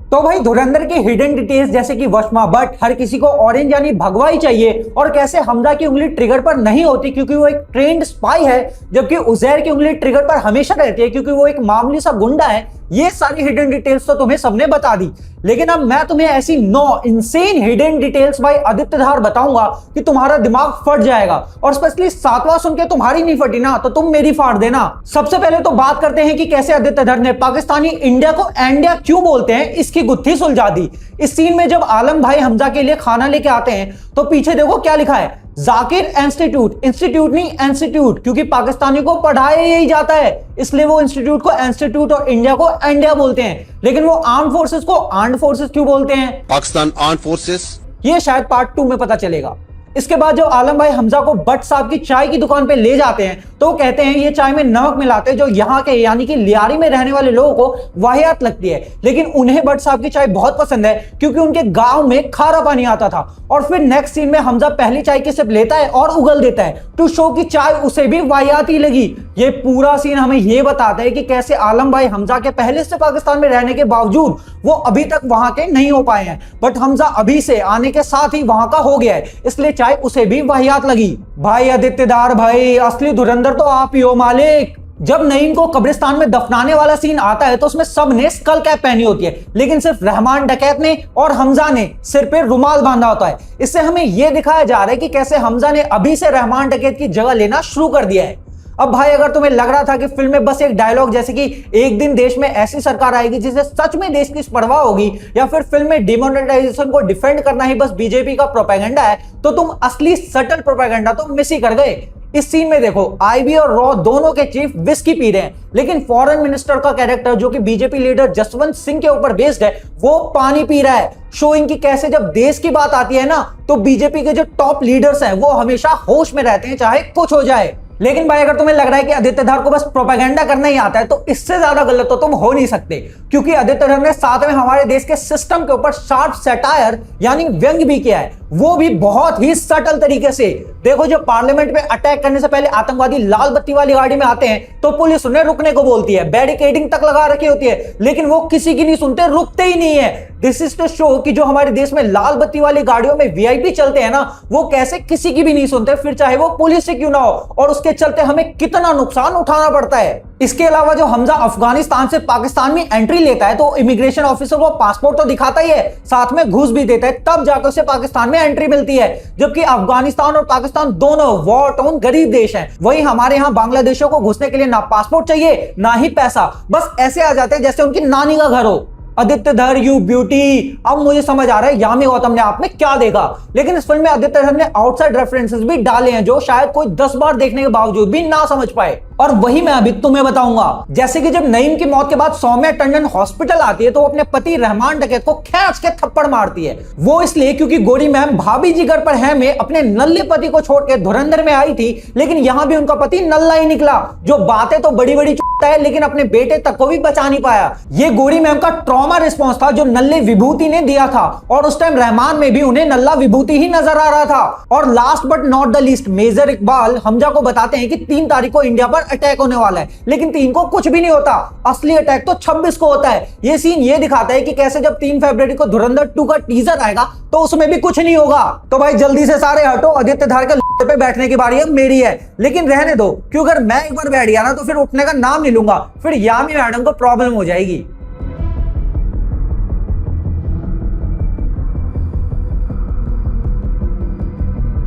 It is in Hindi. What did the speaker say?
तो भाई धुरंधर की हिडन डिटेल्स जैसे कि वशमा बट हर किसी को ऑरेंज यानी भगवा ही चाहिए, और कैसे हमजा की उंगली ट्रिगर पर नहीं होती क्योंकि वो एक ट्रेंड स्पाई है, जबकि उजैर की उंगली ट्रिगर पर हमेशा रहती है क्योंकि वो एक मामूली सा गुंडा है। ये सारी हिडन डिटेल्स तो तुम्हें सबने बता दी, लेकिन अब मैं तुम्हें ऐसी 9 इंसेन हिडन डिटेल्स भाई आदित्य धार बताऊंगा कि तुम्हारा दिमाग फट जाएगा, और स्पेशली 7वां सुन के तुम्हारी नहीं फटी ना तो तुम मेरी फाड़ देना। सबसे पहले तो बात करते हैं कि कैसे आदित्य धर ने पाकिस्तानी इंडिया को एंडिया क्यों बोलते हैं, इसकी गुत्थी सुलझा दी। इस सीन में जब आलम भाई हमजा के लिए खाना लेके आते हैं तो पीछे देखो क्या लिखा है, जाकिर इंस्टीट्यूट। इंस्टीट्यूट नहीं इंस्टीट्यूट, क्योंकि पाकिस्तानी को पढ़ाया यही जाता है, इसलिए वो इंस्टीट्यूट को इंस्टीट्यूट और इंडिया को इंडिया बोलते हैं। लेकिन वो आर्म फोर्सेस को आर्म्ड फोर्सेस क्यों बोलते हैं? पाकिस्तान आर्म्ड फोर्सेस, ये शायद पार्ट 2 में पता चलेगा। इसके बाद जब आलम भाई हमजा को भट्ट साहब की चाय की दुकान पे ले जाते हैं तो कहते हैं ये चाय में नमक मिलाते हैं जो यहाँ के यानी कि लियारी में रहने वाले लोगों को वाहियात लगती है, लेकिन उन्हें भट्ट साहब की चाय बहुत पसंद है क्योंकि उनके गांव में खारा पानी आता था। और फिर नेक्स्ट सीन में हमजा पहली चाय की सिप लेता है और उगल देता है टू शो की चाय उसे भी वाहियात ही लगी। ये पूरा सीन हमें ये बताता है कि कैसे आलम भाई हमजा के पहले से पाकिस्तान में रहने के बावजूद वो अभी तक वहां के नहीं हो पाए हैं, बट हमजा अभी से आने के साथ ही वहां का हो गया है, इसलिए चाय उसे भी वाहियात लगी। भाई आदित्यदार भाई, असली धुरंधर तो आप ही हो मालिक। जब नईम को कब्रिस्तान में दफनाने वाला सीन आता है तो उसमें सब ने स्कल कैप पहनी होती है, लेकिन सिर्फ रहमान डकैत ने और हमजा ने सिर पे रुमाल बांधा होता है। इससे हमें यह दिखाया जा रहा है कि कैसे हमजा ने अभी से रहमान डकैत की जगह लेना शुरू कर दिया है। अब भाई अगर तुम्हें लग रहा था कि फिल्म में बस एक डायलॉग जैसे कि एक दिन देश में ऐसी सरकार आएगी जिसे सच में देश की परवाह होगी, या फिर फिल्म में डिमोनेटाइजेशन को डिफेंड करना ही बस बीजेपी का प्रोपेगेंडा है, तो तुम असली सटल प्रोपेगेंडा तो मिस ही कर गए। इस सीन में देखो आईबी और रॉ दोनों के चीफ विस्की पी रहे हैं, लेकिन फॉरेन मिनिस्टर का कैरेक्टर जो कि बीजेपी लीडर जसवंत सिंह के ऊपर बेस्ड है वो पानी पी रहा है, शोइंग की कैसे जब देश की बात आती है ना तो बीजेपी के जो टॉप लीडर्स हैं वो हमेशा होश में रहते हैं चाहे कुछ हो जाए। लेकिन भाई अगर तुम्हें लग रहा है कि आदित्य धर को बस प्रोपेगेंडा करना ही आता है तो इससे ज्यादा गलत तो तुम हो नहीं सकते, क्योंकि आदित्य धर ने साथ में हमारे देश के सिस्टम के ऊपर शार्प सैटायर यानी व्यंग्य भी किया है, वो भी बहुत ही सटल तरीके से। देखो जब पार्लियामेंट में अटैक करने से पहले आतंकवादी लाल बत्ती वाली गाड़ी में आते हैं तो पुलिस उन्हें रुकने को बोलती है, बैरिकेडिंग तक लगा रखी होती है, लेकिन वो किसी की नहीं सुनते, रुकते ही नहीं है। दिस इज टू शो कि जो हमारे देश में लाल बत्ती वाली गाड़ियों में वीआईपी चलते हैं ना वो कैसे किसी की भी नहीं सुनते, फिर चाहे वो पुलिस से क्यों ना हो, और उसके चलते हमें कितना नुकसान उठाना पड़ता है। इसके अलावा जो हमजा अफगानिस्तान से पाकिस्तान में एंट्री लेता है तो इमिग्रेशन ऑफिसर को पासपोर्ट तो दिखाता ही है, साथ में घूस भी देता है, तब जाकर उसे पाकिस्तान में एंट्री मिलती है। जबकि अफगानिस्तान और पाकिस्तान दोनों वॉर टोन गरीब देश हैं, वहीं हमारे यहाँ बांग्लादेशियों को घुसने के लिए ना पासपोर्ट चाहिए ना ही पैसा, बस ऐसे आ जाते हैं जैसे उनकी नानी का घर हो। आदित्य धर यू ब्यूटी, अब मुझे समझ आ रहा है यामी गौतम ने आप में क्या देखा। लेकिन इस फिल्म में आदित्य धर ने आउटसाइड रेफरेंसेस भी डाले हैं जो शायद कोई 10 बार देखने के बावजूद भी ना समझ पाए, और वही मैं अभी तुम्हें बताऊंगा। जैसे कि जब नईम की मौत के बाद सौम्या टंडन हॉस्पिटल आती है तो वो अपने पति रहमान डकैत को खींच के थप्पड़ मारती है, वो इसलिए क्योंकि गोरी मैम भाभी जिगर पर है में अपने नल्ले पति को छोड़ के धुरंधर में आई थी, लेकिन यहां भी उनका पति नल्ला ही निकला, जो बातें तो बड़ी बड़ी है लेकिन अपने बेटे तक को भी बचा नहीं पाया। ये गोरी मैम का ट्रॉमा रिस्पॉन्स था जो नल्ले विभूति ने दिया था, और उस टाइम रहमान में भी उन्हें नल्ला विभूति ही नजर आ रहा था। और last but not the least major Iqbal Hamza को बताते हैं कि 3 तारीख को इंडिया पर अटैक होने वाला है, लेकिन 3 को कुछ भी नहीं होता, असली अटैक तो 26 को होता है। ये सीन ये दिखाता है कि कैसे जब 3 फरवरी को धुरंधर 2 का टीजर आएगा तो उसमें भी कुछ नहीं होगा। तो भाई जल्दी से सारे हटो, आदित्य धार के पे बैठने की बारी अब मेरी है, लेकिन रहने दो, क्योंकि अगर मैं एक बार बैठ गया ना तो फिर उठने का नाम नहीं लूंगा, फिर यामी मैडम को प्रॉब्लम हो जाएगी।